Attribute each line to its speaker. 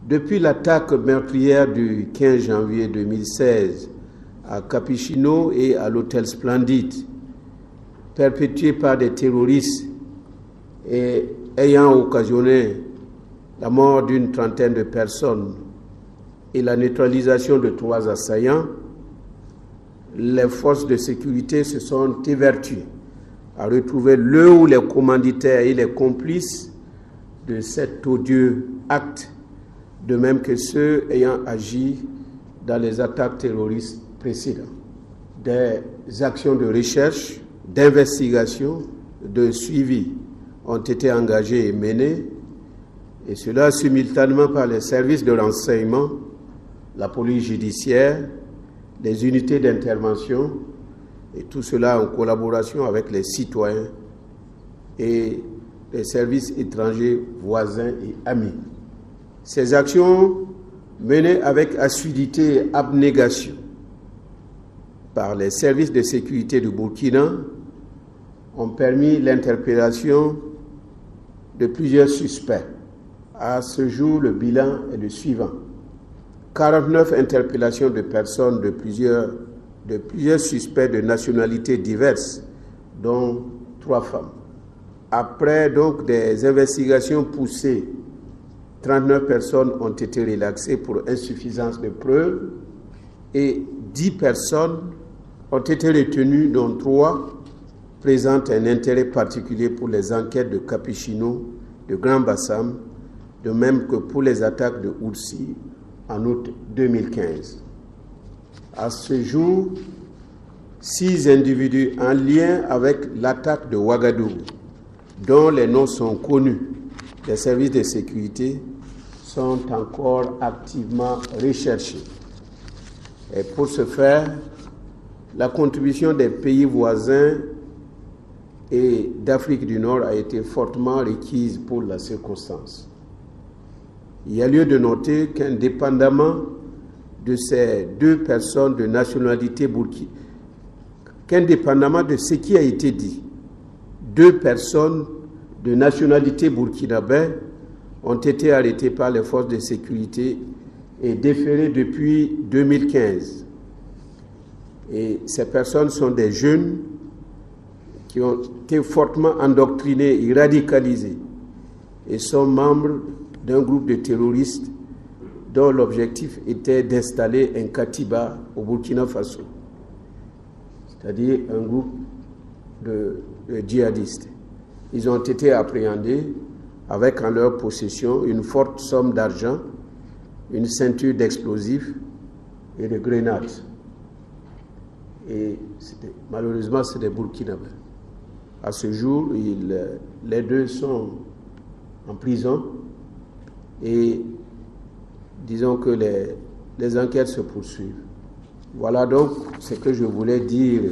Speaker 1: Depuis l'attaque meurtrière du 15 janvier 2016 à Capuchino et à l'hôtel Splendide, perpétuée par des terroristes et ayant occasionné la mort d'une trentaine de personnes et la neutralisation de 3 assaillants, les forces de sécurité se sont évertuées à retrouver le ou les commanditaires et les complices de cet odieux acte, de même que ceux ayant agi dans les attaques terroristes précédentes. Des actions de recherche, d'investigation, de suivi ont été engagées et menées, et cela simultanément par les services de renseignement, la police judiciaire, les unités d'intervention, et tout cela en collaboration avec les citoyens et les services étrangers, voisins et amis. Ces actions menées avec assiduité et abnégation par les services de sécurité du Burkina ont permis l'interpellation de plusieurs suspects. À ce jour, le bilan est le suivant. 49 interpellations de personnes de plusieurs suspects de nationalités diverses, dont 3 femmes. Après donc des investigations poussées, 39 personnes ont été relaxées pour insuffisance de preuves et 10 personnes ont été retenues, dont 3 présentent un intérêt particulier pour les enquêtes de Capuchino, de Grand Bassam, de même que pour les attaques de Oursi en août 2015. À ce jour, 6 individus en lien avec l'attaque de Ouagadougou, dont les noms sont connus des services de sécurité, sont encore activement recherchés. Et pour ce faire, la contribution des pays voisins et d'Afrique du Nord a été fortement requise pour la circonstance. Il y a lieu de noter qu'indépendamment de ces 2 personnes de nationalité burkinabé, qu'indépendamment de ce qui a été dit, 2 personnes de nationalité burkinabé ont été arrêtées par les forces de sécurité et déférées depuis 2015. Et ces personnes sont des jeunes qui ont été fortement endoctrinés et radicalisés et sont membres d'un groupe de terroristes dont l'objectif était d'installer un Katiba au Burkina Faso, c'est-à-dire un groupe de djihadistes. Ils ont été appréhendés avec en leur possession une forte somme d'argent, une ceinture d'explosifs et de grenades. Et malheureusement, c'est des Burkinabés. À ce jour, les 2 sont en prison et disons que les enquêtes se poursuivent. Voilà donc ce que je voulais dire